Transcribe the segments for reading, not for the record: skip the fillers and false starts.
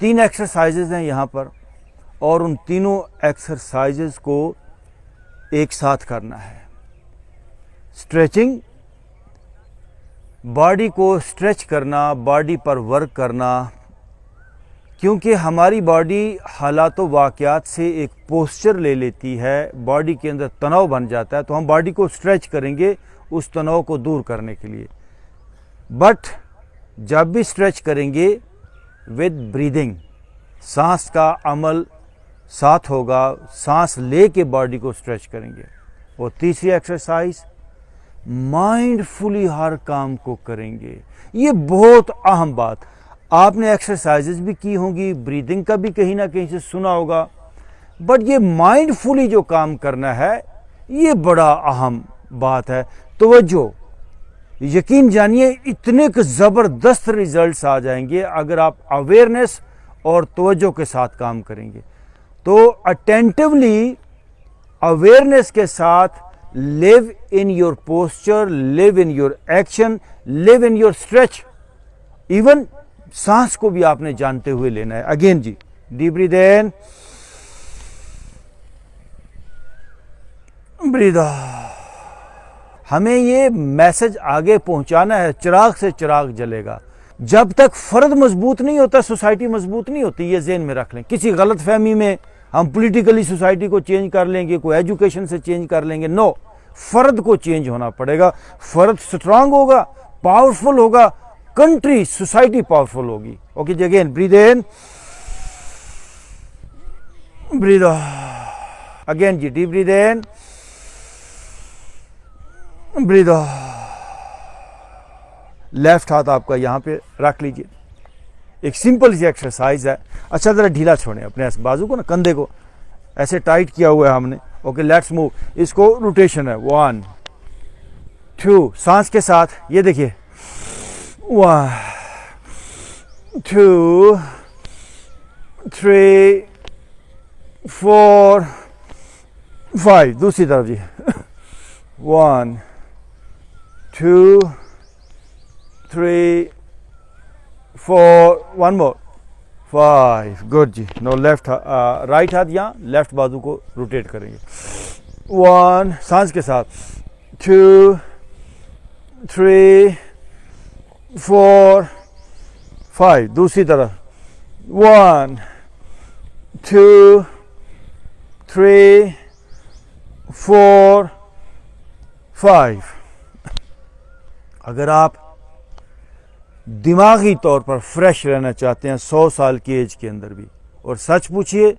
3 exercises हैं यहाँ पर और उन तीनों एक्सरसाइजेज को एक साथ करना है। स्ट्रेचिंग, बॉडी को स्ट्रेच करना, बॉडी पर वर्क करना, क्योंकि हमारी बॉडी हालातों वाक़यात से एक पोस्चर ले लेती है, बॉडी के अंदर तनाव बन जाता है, तो हम बॉडी को स्ट्रेच करेंगे उस तनाव को दूर करने के लिए। बट जब भी स्ट्रेच करेंगे विद ब्रीदिंग, सांस का अमल साथ होगा, सांस ले के बॉडी को स्ट्रेच करेंगे। और तीसरी एक्सरसाइज, माइंडफुली हर काम को करेंगे। ये बहुत अहम बात, आपने एक्सरसाइजेज भी की होंगी, ब्रीदिंग का भी कहीं ना कहीं से सुना होगा, बट ये माइंडफुली जो काम करना है ये बड़ा अहम बात है। तवज्जो, यकीन जानिए इतने ज़बरदस्त रिजल्ट्स आ जाएंगे अगर आप अवेयरनेस और तवज्जो के साथ काम करेंगे। तो अटेंटिवली अवेयरनेस के साथ live in your posture, live in your action, live in your stretch, even सांस को भी आपने जानते हुए लेना है। Again ji, deep breathe in, breathe out. हमें ये मैसेज आगे पहुंचाना है, चिराग से चिराग जलेगा। जब तक फर्द मजबूत नहीं होता सोसाइटी मजबूत नहीं होती, ये ज़हन में रख लें। किसी गलत फहमी में हम पॉलिटिकली सोसाइटी को चेंज कर लेंगे, कोई एजुकेशन से चेंज कर लेंगे, नो, फर्द को चेंज होना पड़ेगा। फर्द स्ट्रांग होगा, पावरफुल होगा, कंट्री सोसाइटी पावरफुल होगी। Okay ji, again breathe in, breathe out. Again ji, deep breathe in, breathe out. Left हाथ आपका यहां पे रख लीजिए। एक सिंपल सी एक्सरसाइज है। अच्छा, जरा ढीला छोड़ें अपने बाजू को ना, कंधे को ऐसे टाइट किया हुआ है हमने। Okay, let's move. इसको रोटेशन है, 1 2, सांस के साथ ये देखिए, 1 2 3 4 5। दूसरी तरफ जी, 1 2 3 4, 1 more, 5। गुड जी। नो लेफ्ट, राइट हाथ यहाँ लेफ्ट बाजू को रोटेट करेंगे। 1, सांस के साथ, 2 3 4 5। दूसरी तरफ, 1 2 3 4 5। अगर आप दिमागी तौर पर फ्रेश रहना चाहते हैं 100 साल की एज के अंदर भी, और सच पूछिए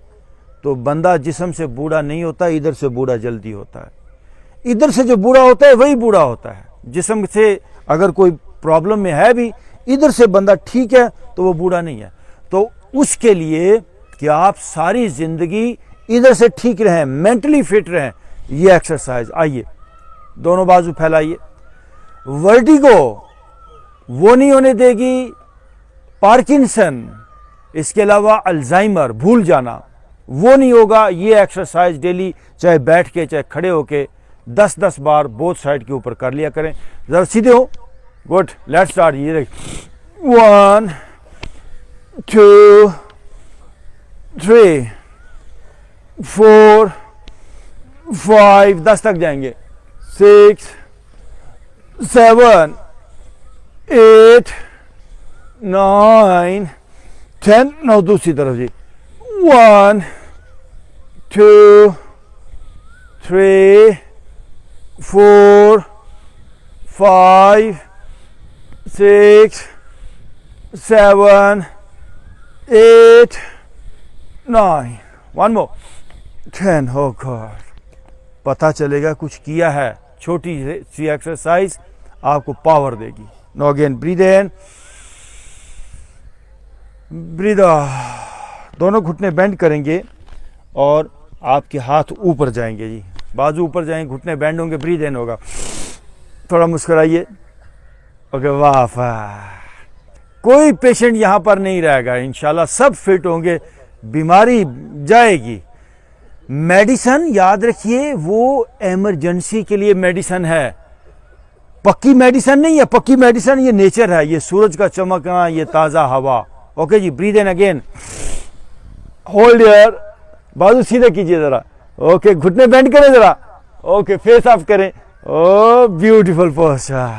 तो बंदा जिस्म से बूढ़ा नहीं होता, इधर से बूढ़ा जल्दी होता है। इधर से जो बूढ़ा होता है वही बूढ़ा होता है। जिस्म से अगर कोई प्रॉब्लम में है भी, इधर से बंदा ठीक है तो वो बूढ़ा नहीं है। तो उसके लिए कि आप सारी जिंदगी इधर से ठीक रहें, मेंटली फिट रहें, ये एक्सरसाइज। आइए, दोनों बाजू फैलाइए। वर्टिगो वो नहीं होने देगी, पार्किंसन, इसके अलावा अल्जाइमर, भूल जाना, वो नहीं होगा। ये एक्सरसाइज डेली चाहे बैठ के चाहे खड़े होके 10-10 बार बोथ साइड के ऊपर कर लिया करें। जरा सीधे हो। Good, let's start. ये देख, 1 2 3 4 5, 10 तक जाएंगे, 6 7 8 9 10। नो, दूसरी तरफ जी, 1 2 3 4 5 6 7 8 9। 1 more, 10। हो गॉड, पता चलेगा कुछ किया है। छोटी सी एक्सरसाइज आपको पावर देगी। No, again breathe in, breathe out. दोनों घुटने बेंड करेंगे और आपके हाथ ऊपर जाएंगे जी, बाजू ऊपर जाएंगे, घुटने बेंड होंगे, ब्रीथ इन होगा। थोड़ा मुस्कुराइए। ओके, वाह वाह। कोई पेशेंट यहां पर नहीं रहेगा, इंशाल्लाह सब फिट होंगे, बीमारी जाएगी। मेडिसन याद रखिए, वो इमरजेंसी के लिए मेडिसन है, पक्की मेडिसन नहीं है। पक्की मेडिसन ये नेचर है, ये सूरज का चमकना, ये ताज़ा हवा, ओके जी, breathe in again, hold here, बाजू सीधे कीजिए जरा, ओके, घुटने बेंड करें जरा, ओके, फेस अप करें, ओ ब्यूटीफुल पोस्चर,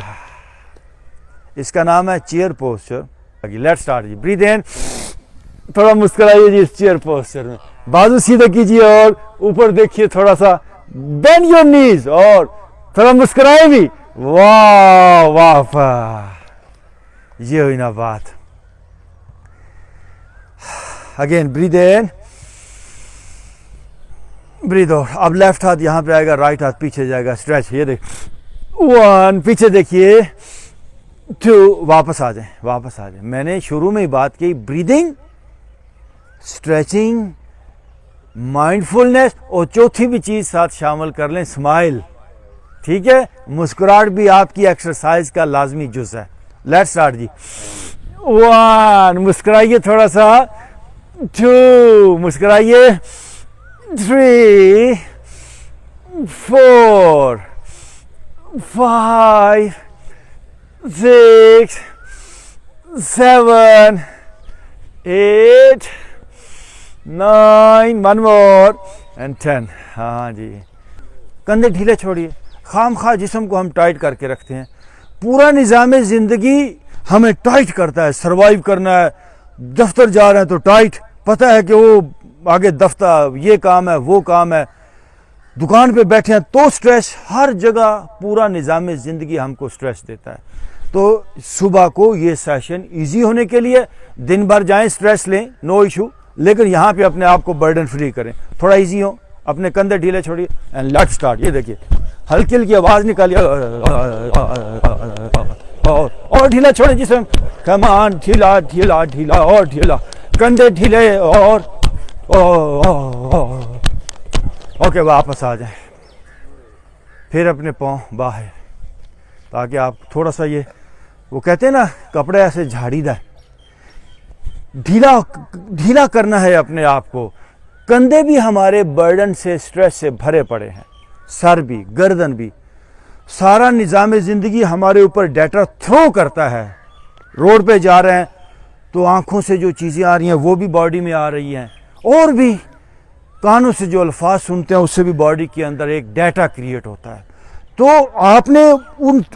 इसका नाम है चेयर पोस्चर। लेट्स स्टार्ट जी, ब्रीद इन, थोड़ा मुस्कुराइए जी इस चेयर पोस्चर में, बाजू सीधे कीजिए और ऊपर देखिए, थोड़ा सा बेंड योर नीज और थोड़ा मुस्कुराए भी, वाह वाह, ये हुई ना बात। Again breathe in, breathe out. अब लेफ्ट हाथ यहां पे आएगा, राइट हाथ पीछे जाएगा, स्ट्रेच, ये देख, 1, पीछे देखिए, 2, वापस आ जाए, वापस आ जाए। मैंने शुरू में ही बात की, ब्रीदिंग, स्ट्रेचिंग, माइंडफुलनेस, और चौथी भी चीज साथ शामिल कर लें, स्माइल, ठीक है। मुस्कुराहट भी आपकी एक्सरसाइज का लाजमी जुज है। लेट्स स्टार्ट जी, 1, मुस्कुराइए थोड़ा सा, 2, मुस्कुराइए, 3, 4, 5, 6, 7, 8, 9, 1 more and 10। हाँ जी, कंधे ढीले छोड़िए, खाम खा जिस्म को हम टाइट करके रखते हैं। पूरा निज़ाम ज़िंदगी हमें टाइट करता है, सरवाइव करना है। दफ्तर जा रहे हैं तो टाइट, पता है कि वो आगे दफ्तर, ये काम है, वो काम है, दुकान पे बैठे हैं तो स्ट्रेस, हर जगह पूरा निज़ाम ज़िंदगी हमको स्ट्रेस देता है। तो सुबह को ये सेशन इजी होने के लिए दिन भर जाएं, स्ट्रेस लें, नो इशू, लेकिन यहाँ पे अपने आप को बर्डन फ्री करें, थोड़ा इजी हो, अपने कंधे ढीले छोड़िए एंड लेट्स स्टार्ट। ये देखिए, हल्की हल्की आवाज निकालिए और ढीला छोड़े जिसमें, कम ऑन, ढीला ढीला ढीला और ढीला, कंधे ढीले और ओके, वापस आ जाए, फिर अपने पाँव बाहर, ताकि आप थोड़ा सा, ये वो कहते हैं ना, कपड़े ऐसे झाड़ीदार, ढीला ढीला करना है अपने आप को। कंधे भी हमारे बर्डन से, स्ट्रेस से भरे पड़े हैं, सर भी, गर्दन भी, सारा निज़ाम ज़िंदगी हमारे ऊपर डाटा थ्रो करता है। रोड पे जा रहे हैं तो आंखों से जो चीज़ें आ रही हैं वो भी बॉडी में आ रही हैं, और भी कानों से जो अल्फाज सुनते हैं उससे भी बॉडी के अंदर एक डाटा क्रिएट होता है। तो आपने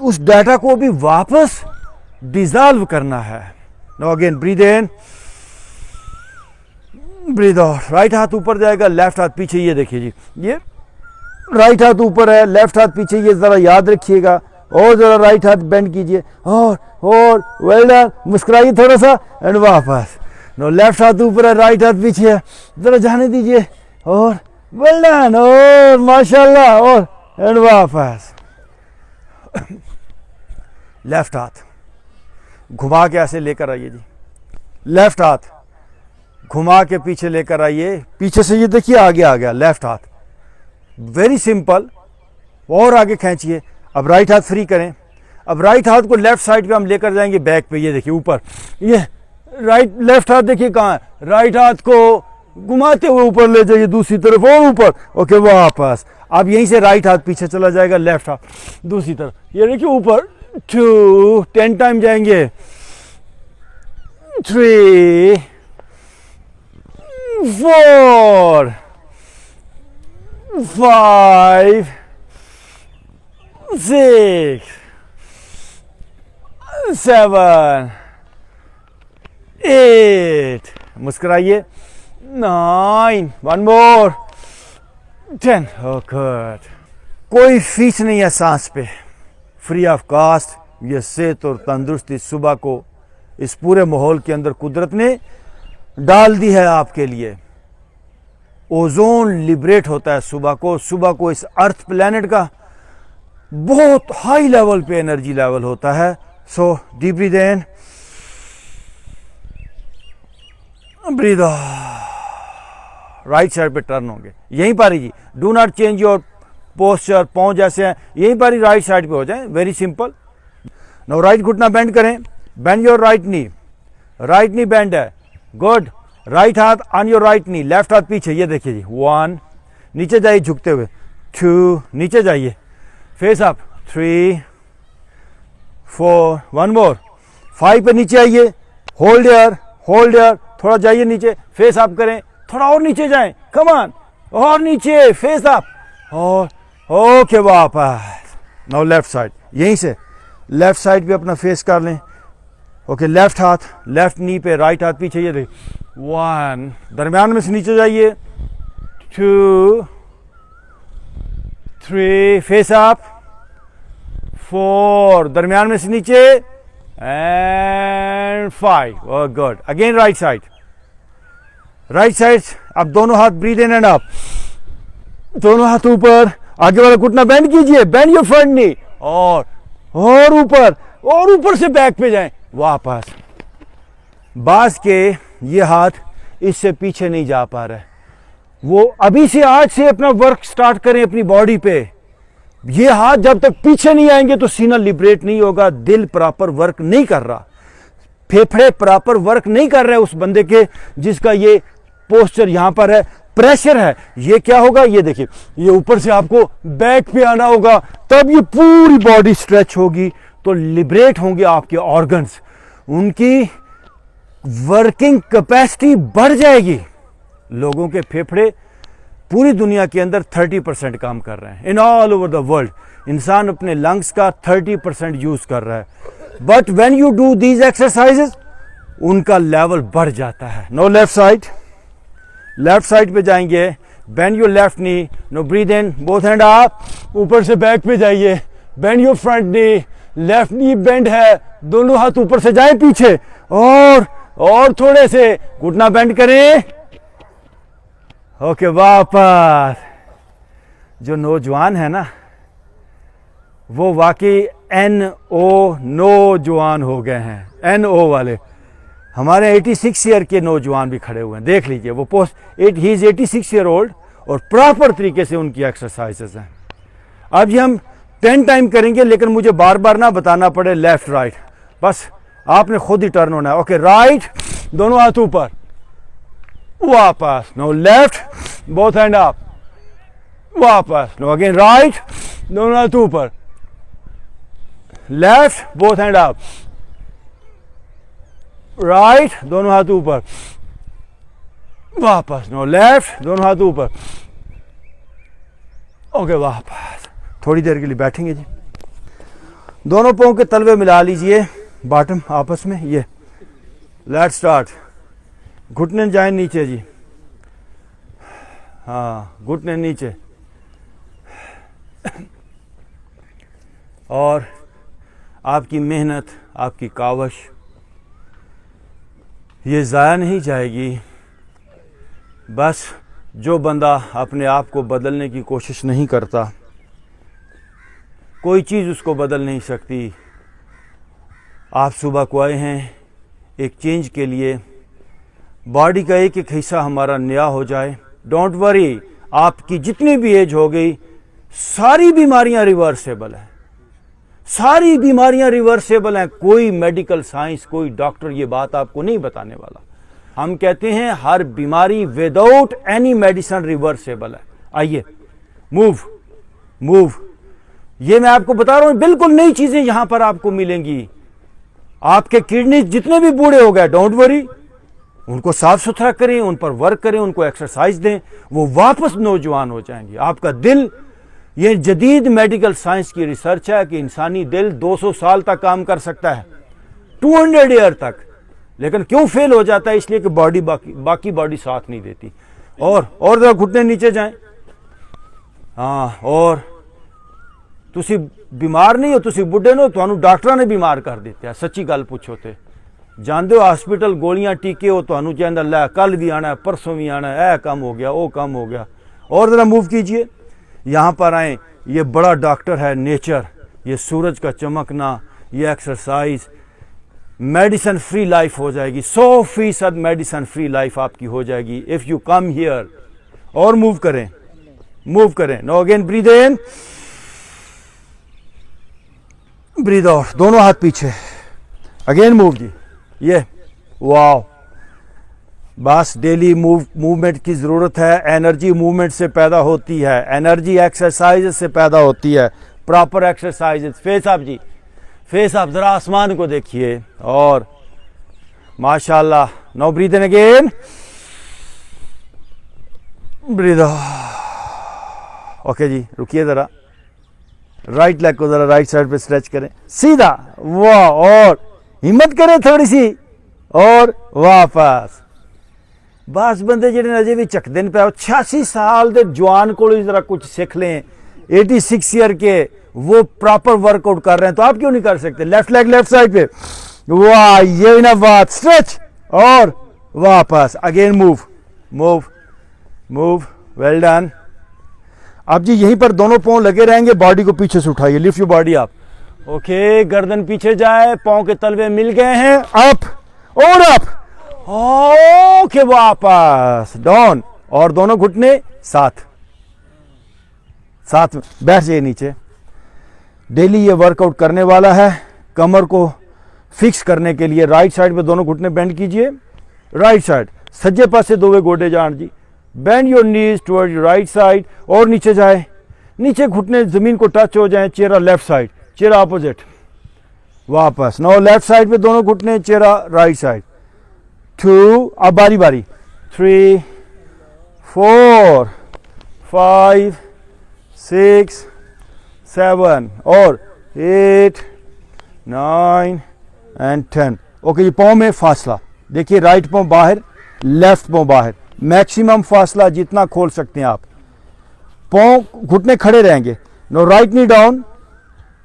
उस डाटा को भी वापस डिजॉल्व करना है। Now again breathe in, breathe out. Right हाथ ऊपर जाएगा, लेफ्ट हाथ पीछे, ये देखिए जी, ये राइट हाथ ऊपर है, लेफ्ट हाथ पीछे, ये जरा याद रखिएगा, और जरा राइट हाथ बेंड कीजिए, और वेल डन, मुस्कुराइए थोड़ा सा एंड वापस। नो, लेफ्ट हाथ ऊपर है, राइट हाथ पीछे है, जरा जाने दीजिए, और वेल डन, और माशाल्लाह, और एंड वापस। लेफ्ट हाथ घुमा के ऐसे लेकर आइए जी, लेफ्ट हाथ घुमा के पीछे लेकर आइए, पीछे से ये देखिए आगे आ गया लेफ्ट हाथ, वेरी सिंपल, और आगे खींचिए। अब राइट हाथ फ्री करें, अब राइट हाथ को लेफ्ट साइड पे हम लेकर जाएंगे, बैक पे, ये देखिए ऊपर, ये राइट लेफ्ट हाथ देखिए कहाँ है, राइट हाथ को घुमाते हुए ऊपर ले जाइए, दूसरी तरफ और ऊपर, ओके, वापस। अब यहीं से राइट हाथ पीछे चला जाएगा, लेफ्ट हाथ दूसरी तरफ, ये देखिए ऊपर, 2, 10 टाइम जाएंगे, 3, 4, 5, 6, 7, 8, मुस्कुराइए, 9, 1 more, 10, oh good। कोई फीस नहीं है सांस पे, फ्री ऑफ कास्ट। ये सेहत और तंदुरुस्ती सुबह को इस पूरे माहौल के अंदर कुदरत ने डाल दी है आपके लिए। ओजोन लिबरेट होता है सुबह को इस अर्थ प्लैनेट का बहुत हाई लेवल पे एनर्जी लेवल होता है। So deep breathe in, breathe out. Right side पे टर्न होंगे, यहीं पर ही जी, do not change your posture, पाँव जैसे हैं यहीं पर ही राइट साइड पे हो जाए, वेरी सिंपल। नाउ राइट घुटना बेंड करें, bend your right knee bend है, गुड। राइट हाथ on your right knee, left हाथ पीछे, ये देखिए जी, 1, नीचे जाइए झुकते हुए, 2, नीचे जाइए, फेस अप, 3, 4, 1 मोर, 5 पे नीचे आइए, होल्ड हियर, थोड़ा जाइए नीचे, फेस अप करें, थोड़ा और नीचे जाएं, कम ऑन, और नीचे, फेस अप, और ओके वापस। नाउ लेफ्ट साइड, यहीं से लेफ्ट साइड भी अपना फेस कर लें। ओके, लेफ्ट हाथ लेफ्ट नी पे, राइट हाथ पीछे, ये देख, 1, दरमियान में से नीचे जाइए, 2, 3, फेस अप, 4, दरमियान में से नीचे, and 5, oh good. Again right side, right side, अब दोनों हाथ ब्रीथ इन एंड अप, दोनों हाथ ऊपर, आगे वाला घुटना बेंड कीजिए, बेंड योर फ्रंट नी, और ऊपर, और ऊपर से बैक पे जाएं, वापस। बास के ये हाथ इससे पीछे नहीं जा पा रहे, वो अभी से आज से अपना वर्क स्टार्ट करें अपनी बॉडी पे। ये हाथ जब तक पीछे नहीं आएंगे तो सीना लिबरेट नहीं होगा, दिल प्रॉपर वर्क नहीं कर रहा, फेफड़े प्रॉपर वर्क नहीं कर रहे उस बंदे के जिसका ये पोस्चर यहां पर है, प्रेशर है। ये क्या होगा, ये देखिए, ये ऊपर से आपको बैक पे आना होगा, तब ये पूरी बॉडी स्ट्रेच होगी, तो लिबरेट होंगे आपके ऑर्गन्स, उनकी वर्किंग कैपेसिटी बढ़ जाएगी। लोगों के फेफड़े पूरी दुनिया के अंदर 30% काम कर रहे हैं, in all over the world इंसान अपने लंग्स का 30% यूज कर रहा है, but when you do these exercises उनका लेवल बढ़ जाता है। Now left side, left side पे जाएंगे, bend your left knee, now breathe in, both hand up, ऊपर से बैक पे जाइए, bend your front knee, left knee bend है, दोनों हाथ ऊपर से जाएं पीछे, और थोड़े से घुटना बेंड करें, ओके वापस। जो नौजवान है ना वो वाकई NO नौजवान हो गए हैं, NO वाले। हमारे 86 ईयर के नौजवान भी खड़े हुए हैं, देख लीजिए, वो post he is 86 year old, और प्रॉपर तरीके से उनकी एक्सरसाइजेस हैं। अब ये हम 10 टाइम करेंगे, लेकिन मुझे बार बार ना बताना पड़े लेफ्ट राइट, बस आपने खुद ही टर्न होना है। ओके, राइट, दोनों हाथ ऊपर, वापस, now left, both hand up, वापस, नो अगेन राइट, दोनों हाथ ऊपर, left, both hand up, right, दोनों हाथ ऊपर, वापस, नो लेफ्ट, दोनों हाथ ऊपर, ओके वापस। थोड़ी देर के लिए बैठेंगे जी, दोनों पांव के तलवे मिला लीजिए बॉटम आपस में, ये लेट्स स्टार्ट। घुटने जाए नीचे जी, हाँ घुटने नीचे, और आपकी मेहनत, आपकी कावश ये ज़ाया नहीं जाएगी। बस जो बंदा अपने आप को बदलने की कोशिश नहीं करता, कोई चीज़ उसको बदल नहीं सकती। आप सुबह को आए हैं एक चेंज के लिए, बॉडी का एक एक हिस्सा हमारा नया हो जाए। डोंट वरी, आपकी जितनी भी एज हो गई, सारी बीमारियां रिवर्सेबल हैं, सारी बीमारियां रिवर्सेबल हैं। कोई मेडिकल साइंस, कोई डॉक्टर ये बात आपको नहीं बताने वाला। हम कहते हैं हर बीमारी विदाउट एनी मेडिसिन रिवर्सेबल है। आइए, मूव मूव, ये मैं आपको बता रहा हूं, बिल्कुल नई चीजें यहां पर आपको मिलेंगी। आपके किडनी जितने भी बूढ़े हो गए, डोंट वरी, उनको साफ सुथरा करें, उन पर वर्क करें, उनको एक्सरसाइज दें, वो वापस नौजवान हो जाएंगे। आपका दिल, ये जदीद मेडिकल साइंस की रिसर्च है कि इंसानी दिल 200 साल तक काम कर सकता है, 200 ईयर तक, लेकिन क्यों फेल हो जाता है? इसलिए कि बॉडी बाकी बॉडी साथ नहीं देती। और जरा घुटने नीचे जाएं, हाँ, और तुसी बीमार नहीं हो, तुसी बुढ़े नो, तुहानू डॉक्टर ने बीमार कर दिता है। सच्ची गल पूछो तो जानते हो, हॉस्पिटल गोलियां टीके हो, तुहानू कहंदा लै कल भी आना है, परसों भी आना है, कम हो गया, वो कम हो गया। और जरा मूव कीजिए, यहाँ पर आए, ये बड़ा डॉक्टर है नेचर, ये सूरज का चमकना, ये एक्सरसाइज, मेडिसिन फ्री लाइफ हो जाएगी, 100% मेडिसिन फ्री लाइफ आपकी हो जाएगी इफ यू कम हियर। और मूव करें, मूव करें। Now again, breathe in, breathe out, दोनों हाथ पीछे, अगेन मूव जी, ये वाओ। बस डेली मूवमेंट की जरूरत है। एनर्जी मूवमेंट से पैदा होती है, एनर्जी एक्सरसाइज से पैदा होती है, प्रॉपर एक्सरसाइज। फेस अप जी, फेस अप, जरा आसमान को देखिए, और माशाल्लाह now breathe in again, breathe out. Okay जी, रुकिए जरा, राइट लेग को जरा राइट साइड पे स्ट्रेच करें सीधा, वाह, और हिम्मत करें थोड़ी सी, और वापस। बस बंदे जिहड़े अजे भी चकदे ने पे 86 साल के जवान को जरा कुछ सीख लें, 86 ईयर के वो प्रॉपर वर्कआउट कर रहे हैं, तो आप क्यों नहीं कर सकते? लेफ्ट लेग लेफ्ट साइड पे, वाह, ये ना बात, स्ट्रेच और वापस, again move move move, well done. अब जी यहीं पर दोनों पांव लगे रहेंगे, बॉडी को पीछे से उठाइए, lift your body up. Okay, गर्दन पीछे जाए, पांव के तलवे मिल गए हैं, अप और अप, ओके, वापस डाउन, और दोनों घुटने साथ साथ में बैठ जाइए नीचे। डेली ये वर्कआउट करने वाला है। कमर को फिक्स करने के लिए राइट साइड पे दोनों घुटने बेंड कीजिए, राइट साइड, सज्जे पासे दोवे गोडे जान जी, bend your knees toward your right side, और नीचे जाए, नीचे घुटने जमीन को टच हो जाए, चेहरा लेफ्ट साइड, चेहरा अपोजिट, वापस। नाउ लेफ्ट साइड पे दोनों घुटने, चेहरा राइट साइड, 2, अब बारी बारी, 3, 4, 5, 6, 7 और 8, 9 एंड 10। ओके जी, पाँव में फासला देखिए, राइट पाँव बाहर, लेफ्ट पाँव बाहर, मैक्सिमम फासला जितना खोल सकते हैं आप। पाँव घुटने खड़े रहेंगे। नो राइट नी डाउन,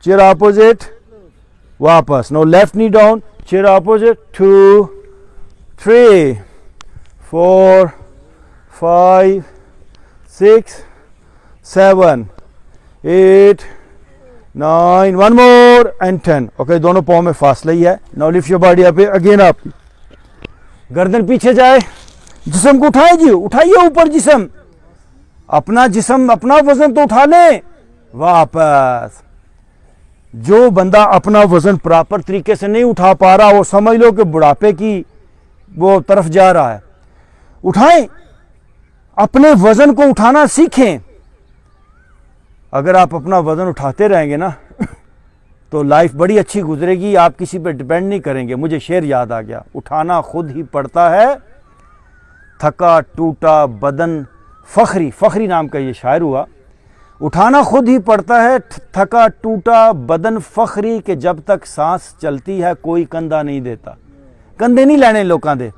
चेहरा अपोजिट, वापस। नो लेफ्ट नी डाउन, चेहरा opposite, 2, 3, 4, 5, 6, 7, 8, 9, one more and 10। Okay, दोनों पाँव में फासला ही है। Now lift your body up again, up, गर्दन पीछे जाए, जिस्म को उठाए जी, उठाइए ऊपर जिस्म, अपना जिस्म, अपना वजन तो उठा ले, वापस। जो बंदा अपना वजन प्रॉपर तरीके से नहीं उठा पा रहा, वो समझ लो कि बुढ़ापे की वो तरफ जा रहा है। उठाएं, अपने वजन को उठाना सीखें। अगर आप अपना वजन उठाते रहेंगे ना तो लाइफ बड़ी अच्छी गुजरेगी, आप किसी पे डिपेंड नहीं करेंगे। मुझे शेर याद आ गया, उठाना खुद ही पड़ता है, थका टूटा बदन फखरी, फखरी नाम का ये शायर हुआ। उठाना खुद ही पड़ता है, थका टूटा बदन फखरी, के जब तक सांस चलती है कोई कंधा नहीं देता। कंधे नहीं लेने लोगों दे।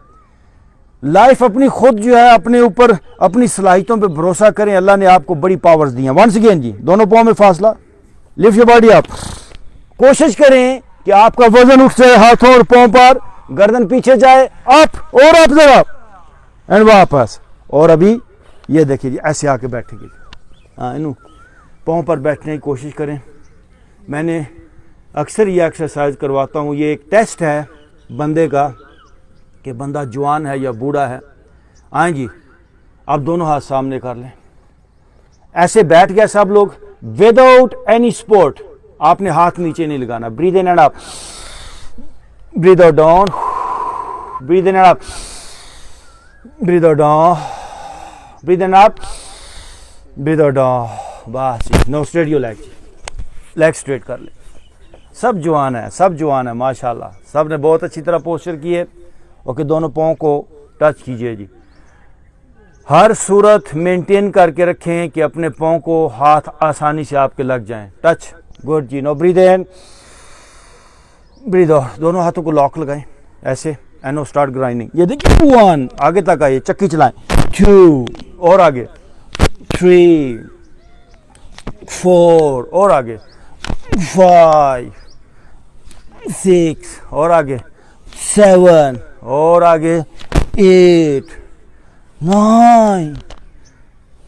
लाइफ अपनी खुद जो है, अपने ऊपर अपनी सलाहियतों पे भरोसा करें। अल्लाह ने आपको बड़ी पावर्स दी हैं। वंस अगेन जी, दोनों पाँव में फासला, लिफ्ट योर बॉडी अप। कोशिश करें कि आपका वजन उठ जाए हाथों और पाँव पर, गर्दन पीछे जाए, अप और अप जरा, एंड वापस। और अभी ये देखिए जी, ऐसे आके बैठेगी। हाँ, इनू पाँव पर बैठने की कोशिश करें। मैंने अक्सर ये एक्सरसाइज करवाता हूँ। ये एक टेस्ट है बंदे का कि बंदा जवान है या बूढ़ा है। आए जी, अब दोनों हाथ सामने कर लें, ऐसे बैठ गया सब लोग, विदाउट एनी सपोर्ट। आपने हाथ नीचे नहीं लगाना। Breathe in and up, breathe out down, breathe in and up, breathe out down, breathe in up, breathe out down. बस, no straight your leg, leg straight कर ले। सब जवान है, सब जवान है माशाल्लाह। सब ने बहुत अच्छी तरह पोस्चर की है। ओके, दोनों पाँव को टच कीजिए जी। हर सूरत मेंटेन करके रखें कि अपने पाँव को हाथ आसानी से आपके लग जाएं। Touch, good ji. No breathe in, breathe out. दोनों हाथों को लॉक लगाएं ऐसे, एंड नो स्टार्ट ग्राइंडिंग। ये देखिए, 1, आगे तक आइए, चक्की चलाएं, 2 और आगे, 3, 4 और आगे, 5, 6 और आगे, 7 और आगे, 8, 9,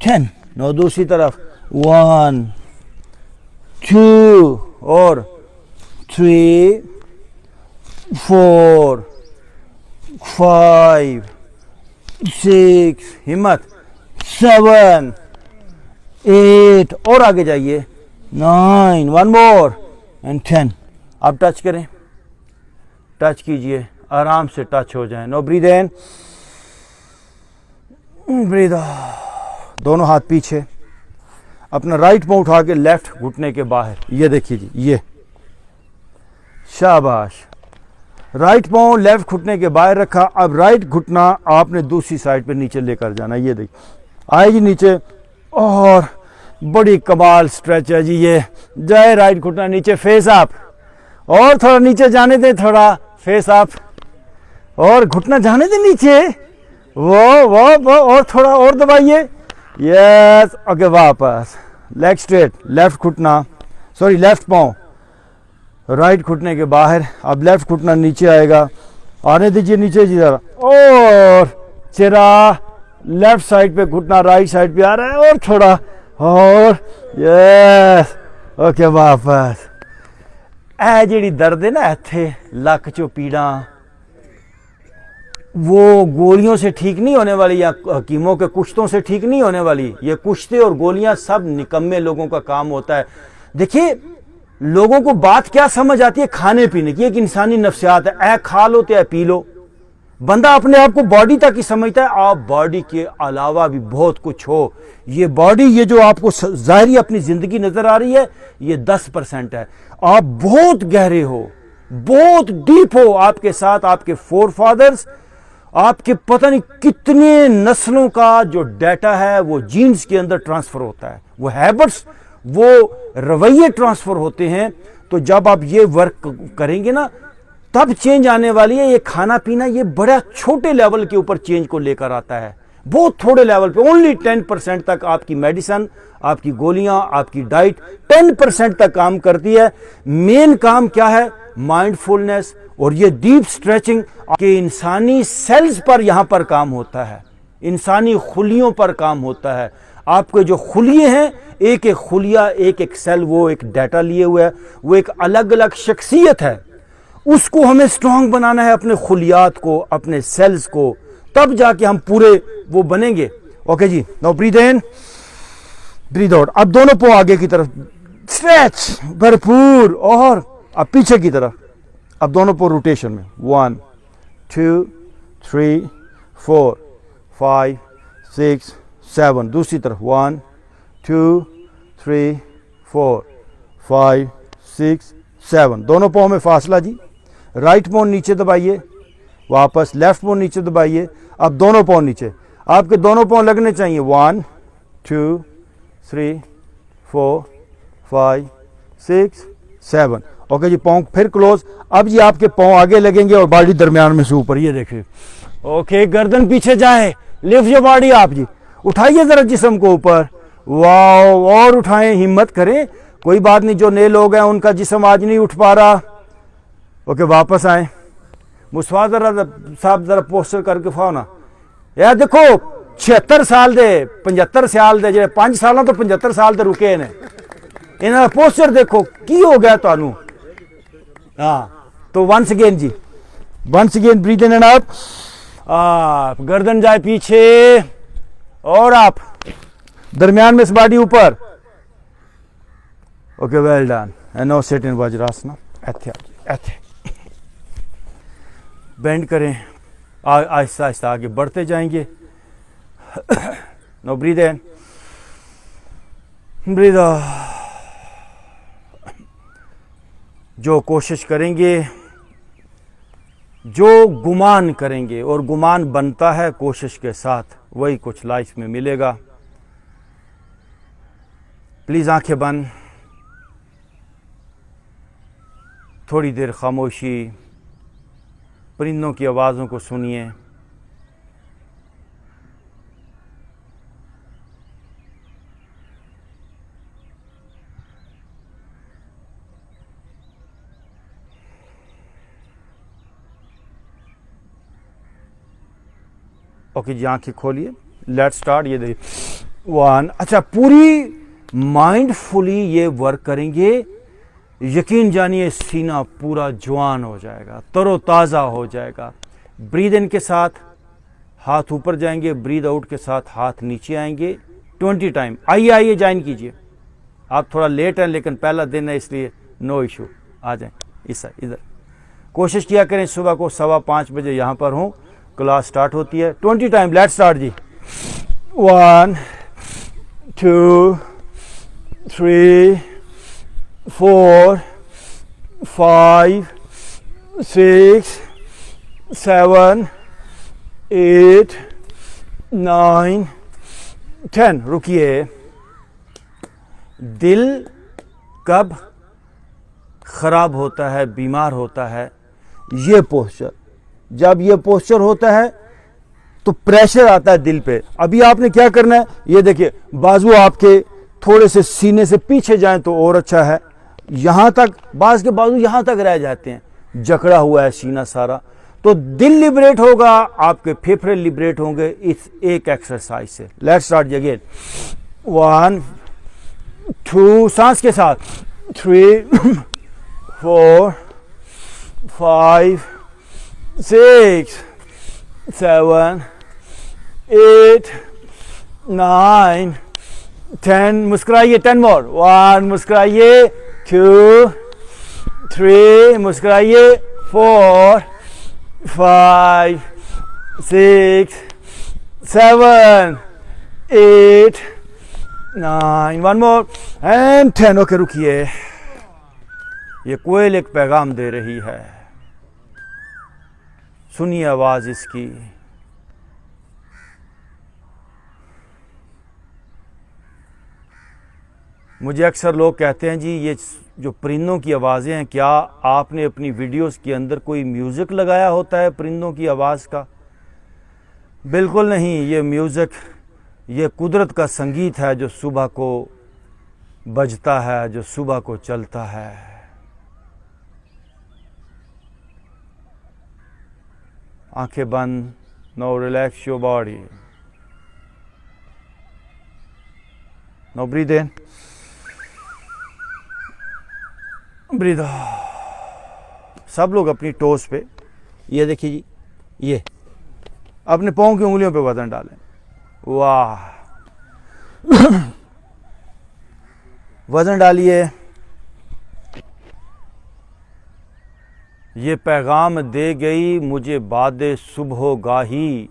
10। नो दूसरी तरफ, 1, 2 और 3, 4, 5, 6, हिम्मत, 7, 8 और आगे जाइए, 9, वन मोर एंड 10। अब टच करें, टच कीजिए, आराम से टच हो जाए। No breathe in, breathe out. दोनों हाथ पीछे, अपना राइट पाँव उठा के लेफ्ट घुटने के बाहर। ये देखिए जी, ये शाबाश। राइट पाँव लेफ्ट घुटने के बाहर रखा। अब राइट घुटना आपने दूसरी साइड पे नीचे लेकर जाना। ये देखिए आए जी नीचे, और बड़ी कमाल स्ट्रेच है जी ये। जाए राइट घुटना नीचे, फेस अप, और थोड़ा नीचे जाने दें, थोड़ा फेस अप, और घुटना जाने दें नीचे, वो और थोड़ा और दबाइए। यस, ओके, वापस लेग स्ट्रेट, लेफ्ट घुटना, सॉरी लेफ्ट पाँव राइट घुटने के बाहर। अब लेफ्ट घुटना नीचे आएगा, आने दीजिए नीचे जी जरा, और चेहरा लेफ्ट साइड पे, घुटना राइट साइड पे आ रहा है, और थोड़ा और, यस, ओके, वापस। ए जी दर्द है ना इत्थे लक चो पीड़ा, वो गोलियों से ठीक नहीं होने वाली या हकीमों के कुश्तों से ठीक नहीं होने वाली। ये कुश्ते और गोलियां सब निकम्मे लोगों का काम होता है। देखिए लोगों को बात क्या समझ आती है, खाने पीने की एक इंसानी नफ्सियात है। ऐ खा लो तो ऐ पी लो। बंदा अपने आप को बॉडी तक ही समझता है। आप बॉडी के अलावा भी बहुत कुछ हो। ये बॉडी, ये जो आपको जाहिरी अपनी जिंदगी नजर आ रही है, ये 10% है। आप बहुत गहरे हो, बहुत डीप हो। आपके साथ आपके फोर फादर्स, आपके पता नहीं कितने नस्लों का जो डाटा है वो जीन्स के अंदर ट्रांसफर होता है। वो हैबिट्स, वो रवैये ट्रांसफर होते हैं। तो जब आप ये वर्क करेंगे ना, तब चेंज आने वाली है। ये खाना पीना ये बड़ा छोटे लेवल के ऊपर चेंज को लेकर आता है, बहुत थोड़े लेवल पे। ओनली 10% तक आपकी मेडिसिन, आपकी गोलियां, आपकी डाइट 10% तक काम करती है। मेन काम क्या है? माइंडफुलनेस और ये डीप स्ट्रेचिंग के इंसानी सेल्स पर यहां पर काम होता है, इंसानी खुलियों पर काम होता है। आपके जो खुलिये हैं, एक एक खुलिया, एक एक सेल, वो एक डाटा लिए हुए है, वो एक अलग अलग शख्सियत है। उसको हमें स्ट्रांग बनाना है, अपने खुलियात को, अपने सेल्स को, तब जाके हम पूरे वो बनेंगे। Okay ji, now breathe in, breathe out. अब दोनों पांव आगे की तरफ स्ट्रेच भरपूर, और अब पीछे की तरफ। अब दोनों पांव रोटेशन में, 1 2 3 4 5 6 7। दूसरी तरफ 1 2 3 4 5 6 7। दोनों पांव में फासला जी। राइट पांव नीचे दबाइए, वापस लेफ्ट पांव नीचे दबाइए। अब दोनों पांव नीचे, आपके दोनों पांव लगने चाहिए। 1 2 3 4 5 6 7। ओके जी, पांव फिर क्लोज। अब जी आपके पांव आगे लगेंगे और बॉडी दरमियान में से ऊपर, ये देखिए। ओके, गर्दन पीछे जाए, लिफ्ट योर बॉडी आप जी, उठाइए जरा जिस्म को ऊपर। वाओ, और उठाएं, हिम्मत करें। कोई बात नहीं, जो नए लोग हैं उनका जिस्म आज नहीं उठ पा रहा। ओके, वापस आए। मुस्वा जरा साहब जरा पोस्टर करके फाओ ना यार। देखो 76 साल दे 75 साल दे जे 5 साल तो 75 साल ते रुके ने, इन्हां पोस्टर देखो की हो गया तानू। हाँ, तो वंस अगेन जी, once again breathe in and up. आप गर्दन जाए पीछे, और आप दरमियान में इस बॉडी ऊपर। Okay, well done. And now sit in Vajrasana. ऐथे बेंड करें, आहिस्ता आहिस्ता आगे बढ़ते जाएंगे। No breathe in, breathe out. जो कोशिश करेंगे, जो गुमान करेंगे, और गुमान बनता है कोशिश के साथ, वही कुछ लाइफ में मिलेगा। प्लीज आंखें बंद, थोड़ी देर खामोशी, परिंदों की आवाज़ों को सुनिए। ओके जी, आंखें खोलिए, लेट्स स्टार्ट। ये देखिए 1। अच्छा, पूरी माइंडफुली ये वर्क करेंगे, यकीन जानिए सीना पूरा जवान हो जाएगा, तरोताज़ा हो जाएगा। ब्रीद इन के साथ हाथ ऊपर जाएंगे, ब्रीद आउट के साथ हाथ नीचे आएंगे 20 टाइम। आइए ज्वाइन कीजिए। आप थोड़ा लेट हैं लेकिन पहला दिन है, इसलिए नो इशू, आ जाएं इधर। कोशिश किया करें सुबह को 5:15 बजे यहाँ पर हूँ, क्लास स्टार्ट होती है। 20 टाइम, लेट्स स्टार्ट जी। 1 2 3 4 5 6 7 8 9 10। रुकिए, दिल कब खराब होता है, बीमार होता है? ये पोस्चर, जब ये पोस्चर होता है तो प्रेशर आता है दिल पे। अभी आपने क्या करना है, ये देखिए, बाजू आपके थोड़े से सीने से पीछे जाएं तो और अच्छा है। यहां तक, बाज के बाजू यहां तक रह जाते हैं, जकड़ा हुआ है सीना सारा, तो दिल लिबरेट होगा, आपके फेफड़े लिबरेट होंगे इस एक एक्सरसाइज से। Let's start again. 1 2, सांस के साथ, 3 4 5 6 7 8 9 10। मुस्कुराइए, 10 मोर। 1 मुस्कुराइए, 2 3 मुस्कुराइए, 4 5 6 7 8 9। 1 मोर एंड 10। ओके, रुकिए, ये कोयल एक पैगाम दे रही है, सुनिए आवाज इसकी। मुझे अक्सर लोग कहते हैं, जी ये जो परिंदों की आवाज़ें हैं, क्या आपने अपनी वीडियोस के अंदर कोई म्यूज़िक लगाया होता है परिंदों की आवाज़ का? बिल्कुल नहीं, ये म्यूज़िक, ये कुदरत का संगीत है जो सुबह को बजता है, जो सुबह को चलता है। आंखें बंद, now relax your body, now breathe in, breathe out. सब लोग अपनी टोस पे, ये देखिए जी, ये अपने पाँव की उंगलियों पे वजन डालें। वाह, वजन डालिए। ये पैगाम दे गई मुझे बादे सुबह गाही।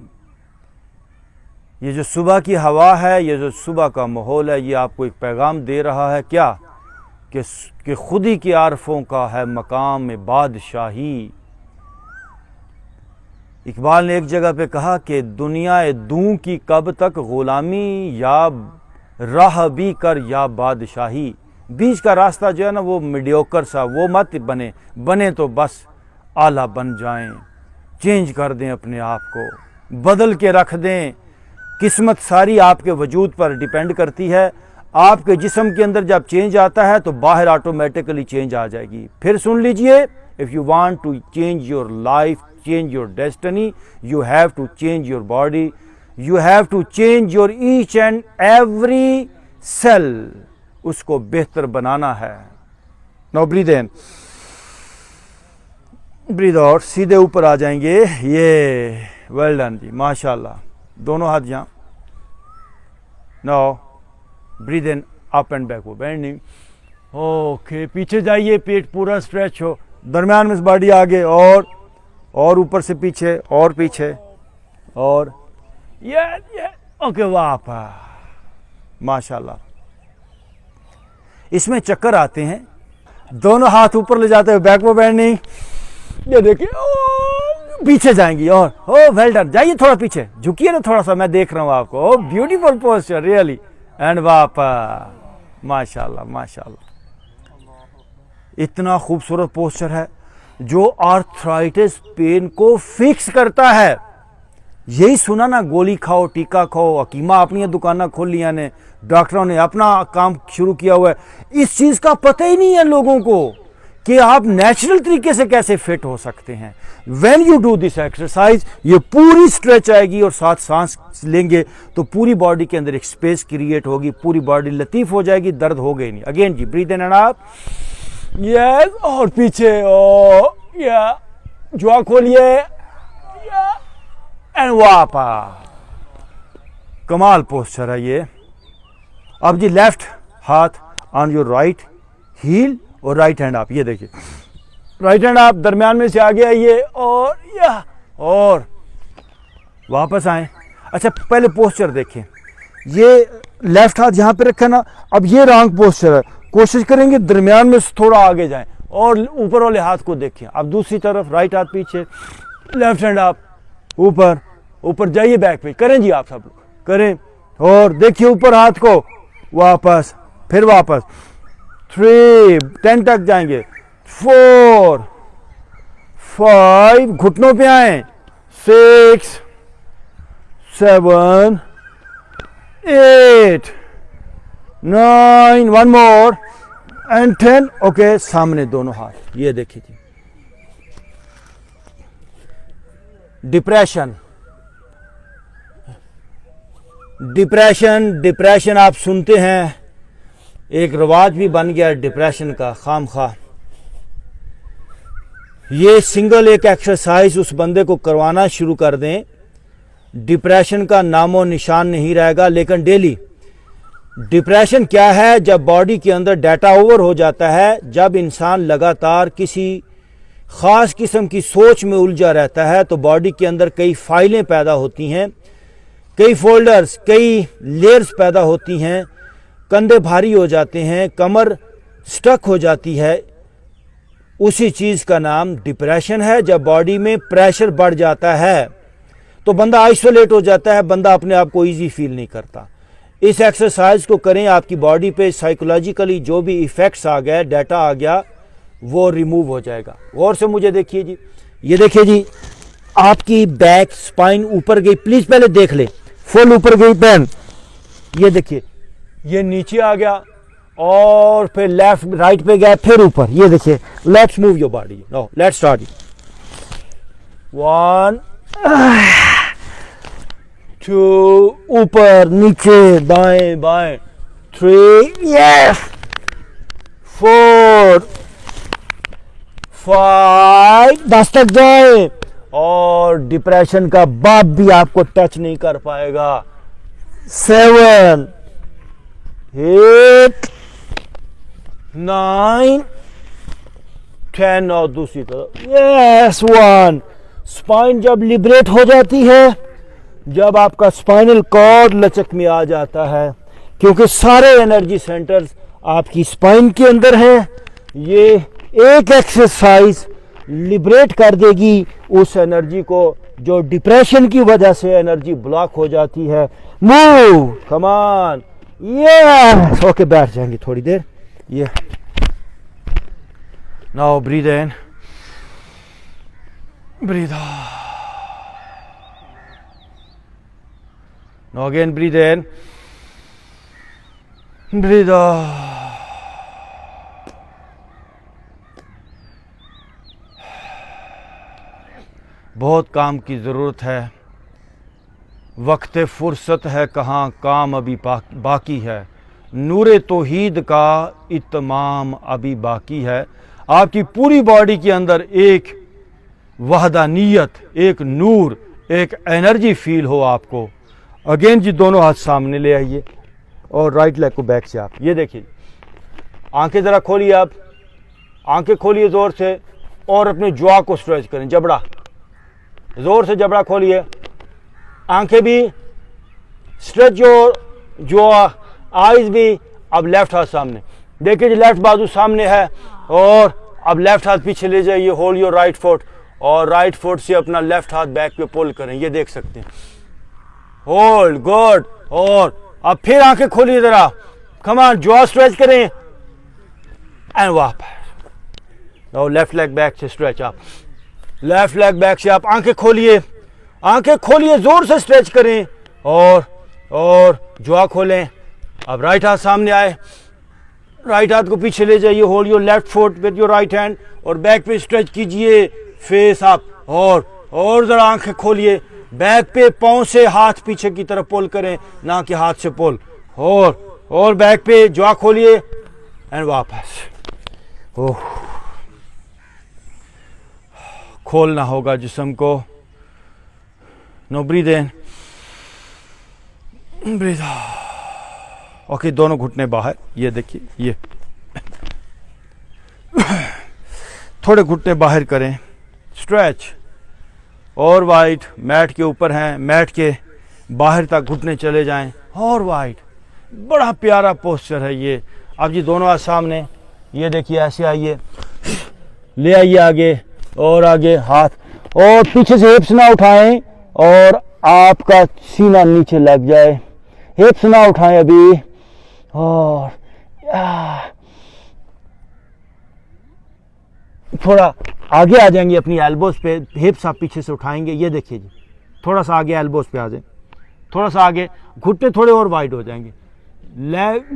ये जो सुबह की हवा है, ये जो सुबह का माहौल है, ये आपको एक पैगाम दे रहा है, क्या कि खुद ही के आरफों का है मकाम में बादशाही। इकबाल ने एक जगह पे कहा कि दुनिया दूं की कब तक गुलामी, या राह भी कर या बादशाही। बीच का रास्ता जो है ना, वो मीडियोकर सा, वो मत बने तो बस आला बन जाएं। चेंज कर दें अपने आप को, बदल के रख दें। किस्मत सारी आपके वजूद पर डिपेंड करती है। आपके जिस्म के अंदर जब चेंज आता है तो बाहर ऑटोमेटिकली चेंज आ जाएगी। फिर सुन लीजिए, if you want to change your life, change your destiny, you have to change your body, you have to change your each and every cell. उसको बेहतर बनाना है। Now breathe in, breathe out. सीधे ऊपर आ जाएंगे। ये वेल डन जी, माशाल्लाह। दोनों हाथ यहाँ। Now breathe in, up and backward bending. Okay, पीछे जाइए, पेट पूरा स्ट्रेच हो, दरम्यान में बॉडी आगे, और ऊपर से पीछे, और पीछे, और ये ओके, वापस। माशाल्लाह। इसमें चक्कर आते हैं। दोनों हाथ ऊपर ले जाते हैं, बैकवर्ड बेंडिंग। ये देखिए, पीछे जाएंगी, और ओ वेल डन। जाइए थोड़ा पीछे, झुकिए ना थोड़ा सा, मैं देख रहा हूँ आपको। ओ ब्यूटीफुल पोस्चर, रियली। एंड वापस। माशाल्लाह माशाल्लाह। इतना खूबसूरत पोस्चर है जो आर्थराइटिस पेन को फिक्स करता है। यही सुना ना, गोली खाओ, टीका खाओ। हकीमा अपनी दुकानें खोल लिया ने, डॉक्टरों ने अपना काम शुरू किया हुआ है। इस चीज का पता ही नहीं है लोगों को कि आप नेचुरल तरीके से कैसे फिट हो सकते हैं। When you do this exercise, ये पूरी स्ट्रेच आएगी, और साथ सांस लेंगे तो पूरी बॉडी के अंदर एक स्पेस क्रिएट होगी, पूरी बॉडी लतीफ हो जाएगी, दर्द होगा ही नहीं। अगेन जी, breathe in and out. Yes, और पीछे, ओ या जुआ खोलिए, एंड वापस। कमाल पोस्चर है ये। अब जी लेफ्ट हाथ ऑन योर राइट हील और राइट हैंड आप। ये देखिए, राइट हैंड आप दरमियान में से आगे आइए, और वापस आए। अच्छा, पहले पोस्चर देखें। ये लेफ्ट हाथ यहां पे रखा ना, अब ये रॉन्ग पोस्चर है। कोशिश करेंगे दरमियान में से थोड़ा आगे जाएं, और ऊपर वाले हाथ को देखें। अब दूसरी तरफ, राइट हाथ पीछे, लेफ्ट हैंड आप ऊपर, ऊपर जाइए बैक पे, करें जी आप सब लोग करें, और देखिए ऊपर हाथ को, वापस, फिर वापस, 3, 10 तक जाएंगे, 4, 5, घुटनों पे आए, 6, 7, 8, 9, वन मोर एंड 10। ओके, सामने दोनों हाथ, ये देखिए जी। डिप्रेशन, डिप्रेशन, डिप्रेशन आप सुनते हैं, एक रिवाज भी बन गया डिप्रेशन का खामखा। ये सिंगल एक एक्सरसाइज उस बंदे को करवाना शुरू कर दें, डिप्रेशन का नामो निशान नहीं रहेगा। लेकिन डेली, डिप्रेशन क्या है? जब बॉडी के अंदर डाटा ओवर हो जाता है, जब इंसान लगातार किसी ख़ास किस्म की सोच में उलझा रहता है, तो बॉडी के अंदर कई फाइलें पैदा होती हैं, कई फोल्डर्स, कई लेयर्स पैदा होती हैं, कंधे भारी हो जाते हैं, कमर स्टक हो जाती है। उसी चीज़ का नाम डिप्रेशन है। जब बॉडी में प्रेशर बढ़ जाता है तो बंदा आइसोलेट हो जाता है, बंदा अपने आप को ईजी फील नहीं करता। इस एक्सरसाइज को करें, आपकी बॉडी पे साइकोलॉजिकली जो भी इफ़ेक्ट्स आ गए, डाटा आ गया, वो रिमूव हो जाएगा। गौर से मुझे देखिए जी, ये देखिए जी, आपकी बैक स्पाइन ऊपर गई, प्लीज़ पहले देख ले, फुल ऊपर गई पेन, ये देखिए, ये नीचे आ गया और फिर लेफ्ट राइट पे गया, फिर ऊपर, ये देखिए। Let's move your body, now let's start. 1, 2, ऊपर नीचे दाएं बाएं, 3, यस, 4, 5, 10 तक जाए, और डिप्रेशन का बाप भी आपको टच नहीं कर पाएगा। 7, 8, 9, 10, और दूसरी तरफ, यस, 1। स्पाइन जब लिबरेट हो जाती है, जब आपका स्पाइनल कॉर्ड लचक में आ जाता है, क्योंकि सारे एनर्जी सेंटर्स आपकी स्पाइन के अंदर हैं, ये एक एक्सरसाइज लिबरेट कर देगी उस एनर्जी को, जो डिप्रेशन की वजह से एनर्जी ब्लॉक हो जाती है। Move, come on, yes, okay, बैठ जाएंगे थोड़ी देर। ये now breathe in, breathe out, now again breathe in, breathe out. बहुत काम की ज़रूरत है, वक्त फुर्सत है कहाँ, काम अभी बाकी है, नूरे तौहीद का इत्माम अभी बाकी है। आपकी पूरी बॉडी के अंदर एक वहदानियत, एक नूर, एक एनर्जी फील हो आपको। अगेन जी, दोनों हाथ सामने ले आइए और राइट लेग को बैक से आप, ये देखिए, आंखें ज़रा खोलिए, आप आंखें खोलिए ज़ोर से, और अपने ज्वा को स्ट्रेच करें, जबड़ा, जोर से जबड़ा खोलिए, आंखें भी स्ट्रेच, जो आईज भी। अब लेफ्ट हाथ सामने, देखिए जी, लेफ्ट बाजू सामने है, और अब लेफ्ट हाथ पीछे ले जाइए, होल्ड योर राइट फुट, और राइट फुट से अपना लेफ्ट हाथ बैक पे पुल करें, ये देख सकते हैं, होल्ड, गुड। और अब फिर आंखें खोलिए जरा, कम ऑन, जॉ स्ट्रेच करें, एंड वापस। नाउ लेफ्ट लेग बैक से stretch up, left leg back से आप आंखें खोलिए, आंखें खोलिए, जोर से स्ट्रेच करें, और जुआ खोलें। अब राइट हाथ सामने आए, राइट हाथ को पीछे ले जाइए, hold your left foot with your right hand, और बैक पे स्ट्रेच कीजिए, फेस अप, और जरा आंखें खोलिए, बैक पे पांव से हाथ पीछे की तरफ पुल करें, ना कि हाथ से पुल, और बैक पे जुआ खोलिए, एंड वापस। ओह, खोलना होगा जिस्म को। No, breathe in, breathe out. Okay, दोनों घुटने बाहर, ये देखिए, ये थोड़े घुटने बाहर करें, स्ट्रेच, और वाइट, मैट के ऊपर हैं, मैट के बाहर तक घुटने चले जाएं, और वाइट, बड़ा प्यारा पोस्चर है ये। अब जी दोनों हाथ सामने, ये देखिए, ऐसे आइए, ले आइए आगे, और आगे हाथ, और पीछे से हिप्स ना उठाएं और आपका सीना नीचे लग जाए। हिप्स ना उठाएं अभी, और थोड़ा आगे आ जाएंगे अपनी एल्बोज पे, हिप्स आप पीछे से उठाएंगे। ये देखिए जी, थोड़ा सा आगे एल्बोज पे आ जाए, थोड़ा सा आगे, घुटने थोड़े और वाइड हो जाएंगे,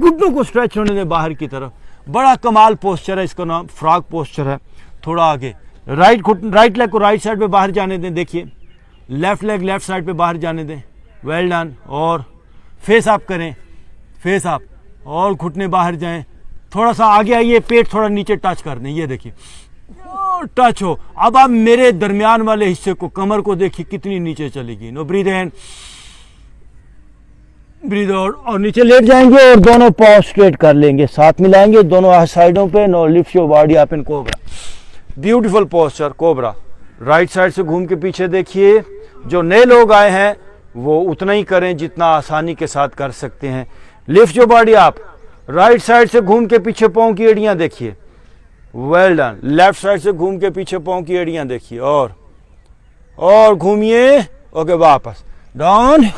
घुटनों को स्ट्रेच होने दें बाहर की तरफ। बड़ा कमाल पोस्चर है, इसका नाम फ्रॉग पोस्चर है। थोड़ा आगे, राइट लेग को राइट साइड पे बाहर जाने दें, देखिए लेफ्ट लेग लेफ्ट साइड पे बाहर जाने दें, वेल डन। और फेस अप करें, फेस अप, और घुटने बाहर जाएं, थोड़ा सा आगे आइए, पेट थोड़ा नीचे टच कर दें, ये देखिए टच हो। अब आप मेरे दरमियान वाले हिस्से को, कमर को देखिए कितनी नीचे चलेगी। No breathe in, breathe out, और नीचे लेट जाएंगे और दोनों पाँव स्ट्रेट कर लेंगे, साथ मिलाएंगे दोनों साइडों पे। Now lift your body up in cobra, beautiful posture cobra. Right side से घूम के पीछे देखिए। जो नए लोग आए हैं वो उतना ही करें जितना आसानी के साथ कर सकते हैं। Lift your body up, right side से घूम के पीछे पाँव की एड़ियां देखिए, वेल डन। लेफ्ट साइड से घूम के पीछे पाँव की एड़ियां देखिए, और घूमिए, ओके, वापस डाउन।